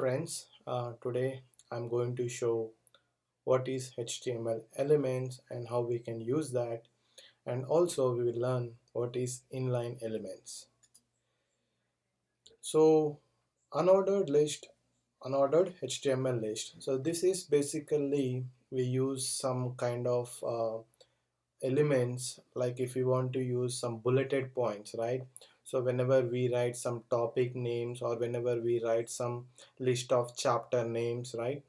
Friends, today I'm going to show what is HTML elements and how we can use that, and also we will learn what is inline elements. So unordered HTML list. So this is basically we use some kind of elements, like if we want to use some bulleted points, right? So whenever we write some topic names or whenever we write some list of chapter names, right,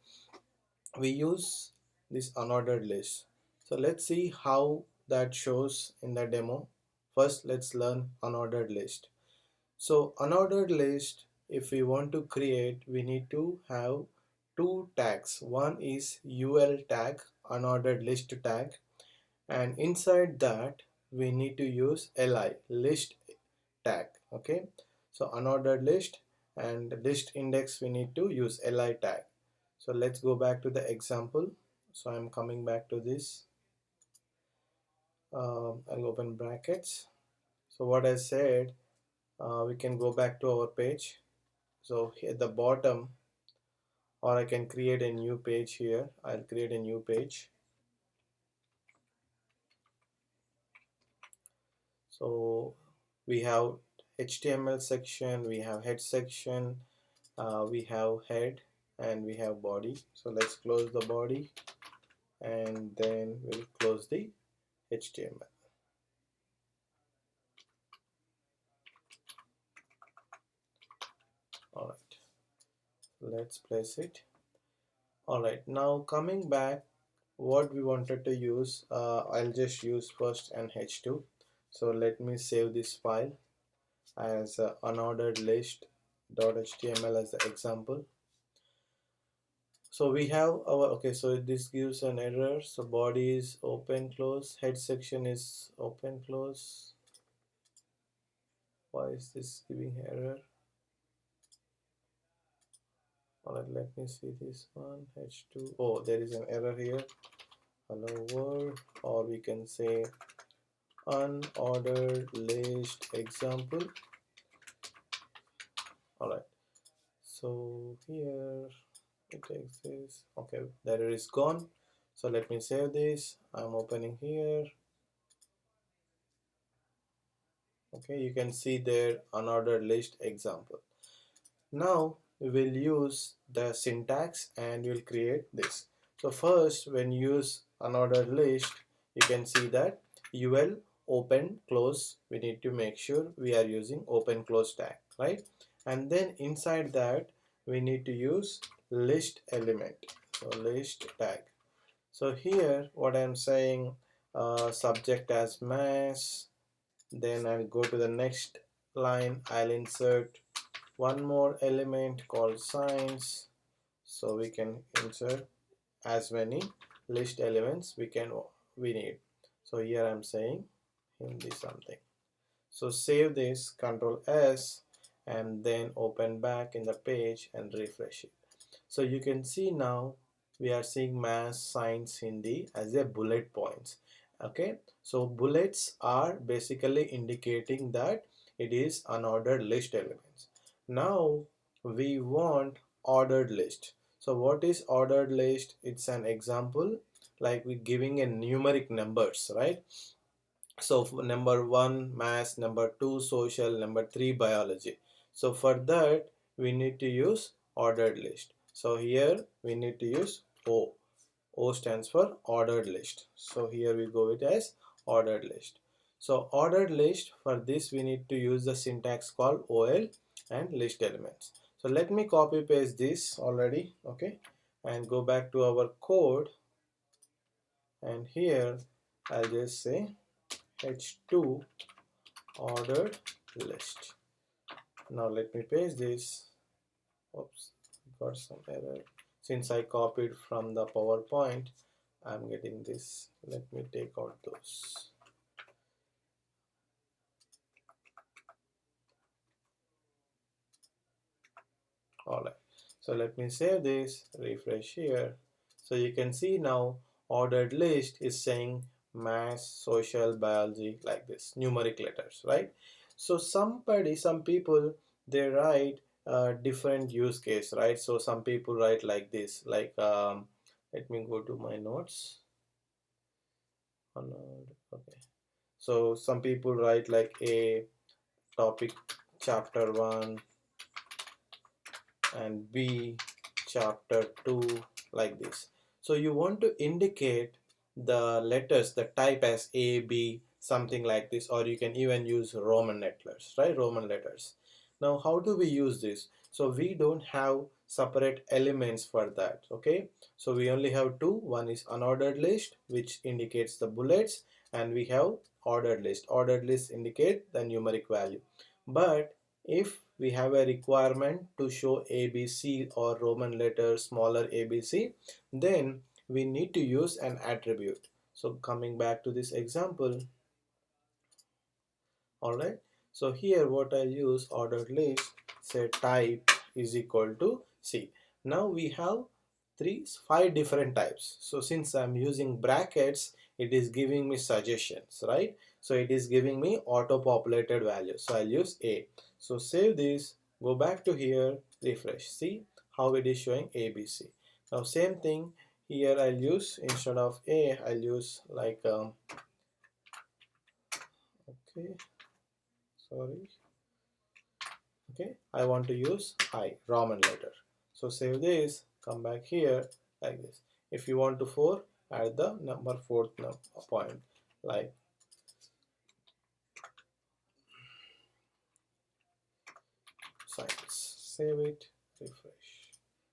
we use this unordered list. So let's see how that shows in the demo. First let's learn unordered list. So unordered list, if we want to create, we need to have two tags. One is ul tag, unordered list tag, and inside that we need to use li, list tag. Okay, so unordered list and list index, we need to use li tag. So let's go back to the example. So I'm coming back to this. I'll open brackets. So what I said, we can go back to our page. So here at the bottom, or I can create a new page here. I'll create a new page. So we have HTML section, we have head section, we have head, and we have body. So let's close the body and then we'll close the HTML. Alright, let's place it. Alright, now coming back, what we wanted to use, I'll just use first an h2. So let me save this file as unordered list.html as the example. So we have our, okay, so this gives an error. So body is open close, head section is open close. Why is this giving error? Alright, let me see this one, h2. Oh, there is an error here. Hello world, or we can say unordered list example. Alright, so here it exists. Okay, the error is gone. So let me save this. I'm opening here. Okay, you can see there unordered list example. Now we will use the syntax and we'll create this. So first, when you use unordered list, you can see that ul open close, we need to make sure we are using open close tag, right? And then inside that we need to use list element, so list tag. So here what I'm saying, subject as mass, then I'll go to the next line, I'll insert one more element called signs, so we can insert as many list elements we need. So here I'm saying Hindi something. So save this, Control S, and then open back in the page and refresh it. So you can see now we are seeing mass, signs, Hindi as a bullet points. Okay, so bullets are basically indicating that it is unordered list elements. Now we want ordered list. So what is ordered list? It's an example like we giving a numeric numbers, right? So number 1 math, number 2 social, number 3 biology. So for that we need to use ordered list. So here we need to use O. O stands for ordered list. So here we go with as ordered list. So ordered list, for this we need to use the syntax called OL and list elements. So let me copy paste this already, okay, and go back to our code, and here I'll just say h2 ordered list. Now let me paste this. Oops, got some error. Since I copied from the PowerPoint, I'm getting this. Let me take out those. Alright, so let me save this, refresh here. So you can see now ordered list is saying math, social, biology, like this, numeric letters, right? So some people they write different use case, right? So some people write like this, like let me go to my notes. Okay, so some people write like a topic chapter 1 and B chapter 2, like this. So you want to indicate the letters, the type as A, B, something like this, or you can even use Roman letters, right? Roman letters. Now how do we use this? So we don't have separate elements for that, okay? So we only have two. One is unordered list, which indicates the bullets, and we have ordered list. Ordered list indicate the numeric value. But if we have a requirement to show ABC or Roman letters smaller ABC, then we need to use an attribute. So coming back to this example, alright, so here what I'll use, ordered list, say type is equal to C. Now we have five different types. So since I'm using brackets, it is giving me suggestions, right? So it is giving me auto populated values. So I'll use A. So save this, go back to here, refresh. See how it is showing ABC. Now same thing here, I'll use, instead of A, I'll use like okay, sorry, okay, I want to use I, Roman letter. So save this, come back here like this. If you want to 4, add the number fourth point, like science. Save it, refresh.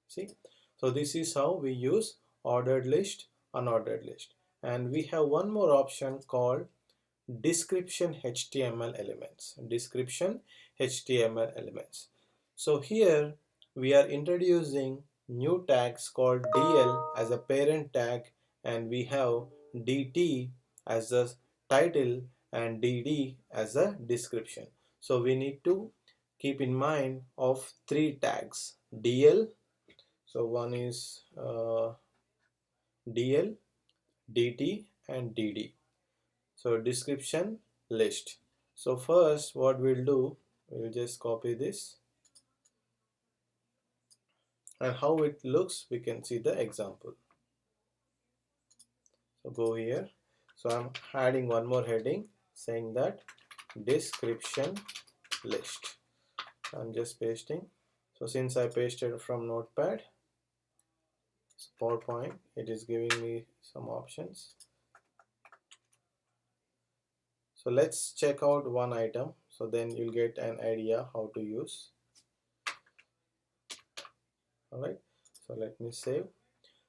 See, so this is how we use ordered list, unordered list. And we have one more option called description HTML elements. Description HTML elements. So here we are introducing new tags called DL as a parent tag, and we have DT as a title and DD as a description. So we need to keep in mind of three tags, DL. So one is DL, DT and DD. So description list. So first what we'll do, we'll just copy this, and how it looks we can see the example. So go here. So I'm adding one more heading saying that description list. I'm just pasting. So since I pasted from notepad, PowerPoint, it is giving me some options. So let's check out one item, so then you'll get an idea how to use. Alright, so let me save.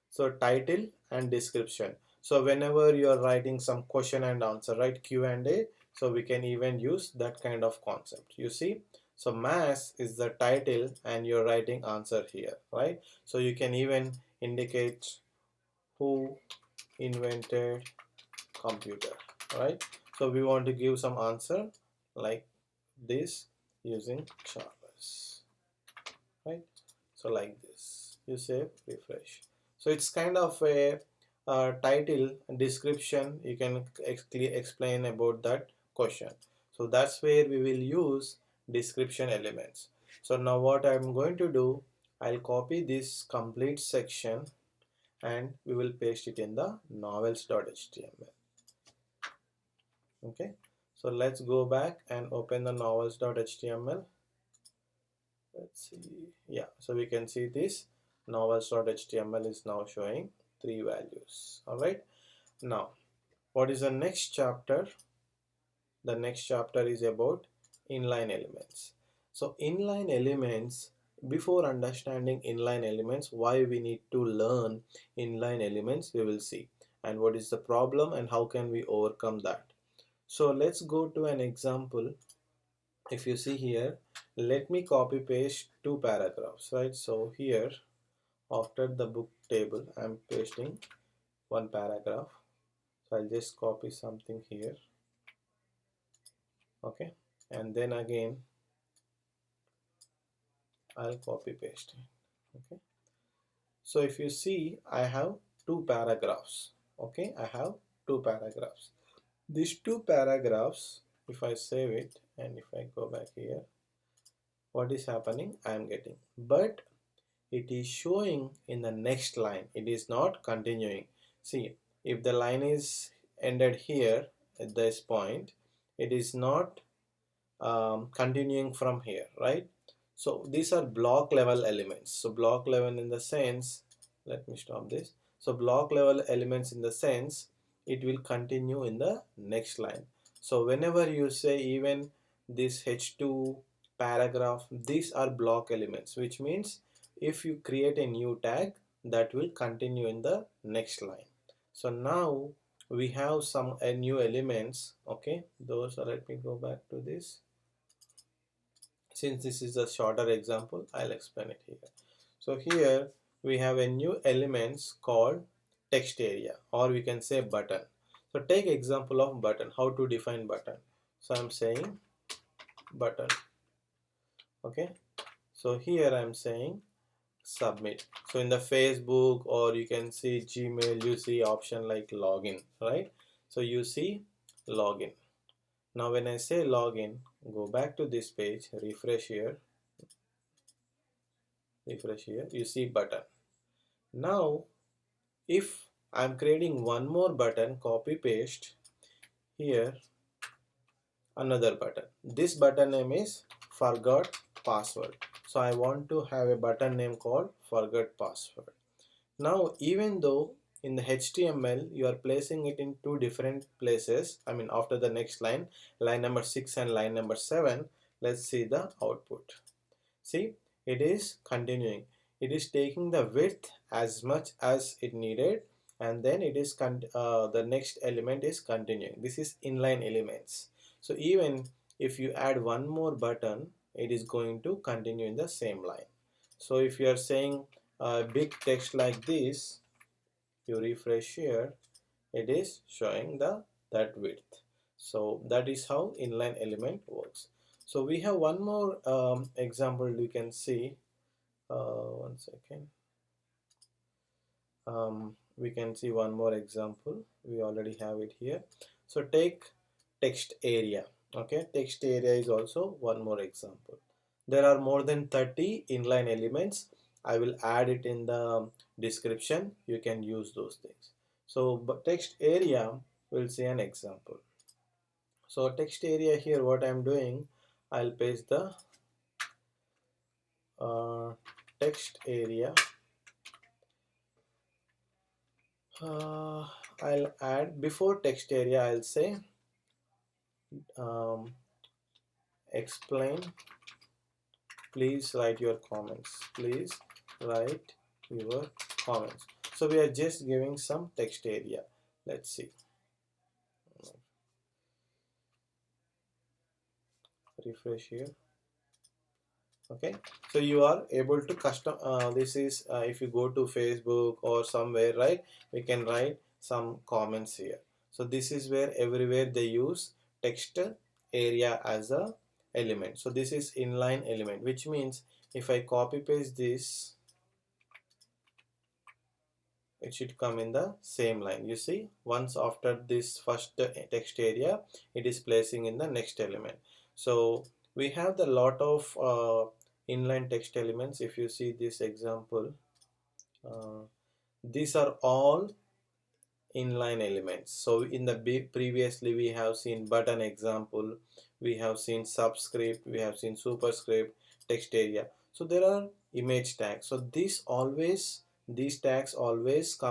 So title and description. So whenever you are writing some question and answer, right, Q&A, so we can even use that kind of concept. You see, so mass is the title and you're writing answer here, right? So you can even indicate who invented computer, right? So we want to give some answer like this using Charles, right? So like this, you save, refresh. So it's kind of a title description, you can explain about that question. So that's where we will use description elements. So now what I'm going to do, I'll copy this complete section and we will paste it in the novels.html. Okay, so let's go back and open the novels.html. Let's see, yeah, so we can see this novels.html is now showing 3 values. All right, now what is the next chapter? The next chapter is about inline elements. So inline elements, before understanding inline elements, why we need to learn inline elements, we will see, and what is the problem and how can we overcome that. So let's go to an example. If you see here, let me copy paste two paragraphs, right? So here after the book table I'm pasting one paragraph. So I'll just copy something here, okay, and then again I'll copy paste it, okay. So if you see, I have two paragraphs, okay, I have two paragraphs. These two paragraphs, if I save it and if I go back here, what is happening, I am getting, but it is showing in the next line, it is not continuing. See, if the line is ended here at this point, it is not continuing from here, right? So these are block level elements. So block level in the sense, let me stop this. So block level elements in the sense it will continue in the next line. So whenever you say even this h2 paragraph, these are block elements, which means if you create a new tag, that will continue in the next line. So now we have some new elements. Okay, those are, let me go back to this. Since this is a shorter example, I'll explain it here. So here we have a new elements called text area, or we can say button. So take example of button, how to define button. So I'm saying button. Okay, so here I'm saying submit. So in the Facebook, or you can see Gmail, you see option like login, right? So you see login. Now when I say login, go back to this page, refresh here, you see button. Now if I'm creating one more button, copy paste here, another button. This button name is forgot password. So I want to have a button name called forgot password. Now even though in the HTML you are placing it in two different places, I mean after the next line, line number 6 and line number 7, let's see the output. See, it is continuing. It is taking the width as much as it needed, and then it is the next element is continuing. This is inline elements. So even if you add one more button, it is going to continue in the same line. So if you are saying big text like this, you refresh here, it is showing the that width. So that is how inline element works. So we have one more example you can see. One second. We can see one more example. We already have it here. So take text area. Okay, text area is also one more example. There are more than 30 inline elements. I will add it in the description. You can use those things. So but text area, we'll see an example. So text area here, what I'm doing, I'll paste the text area. I'll add before text area, I'll say um, explain, please write your comments, please write your comments. So we are just giving some text area. Let's see, refresh here. Okay, so you are able to custom this is if you go to Facebook or somewhere, right, we can write some comments here. So this is where everywhere they use text area as a element. So this is inline element, which means if I copy paste this, it should come in the same line. You see, once after this first text area, it is placing in the next element. So we have the lot of inline text elements. If you see this example, uh, these are all inline elements. So in the previously we have seen button example, we have seen subscript, we have seen superscript, text area. So there are image tags. So these tags always come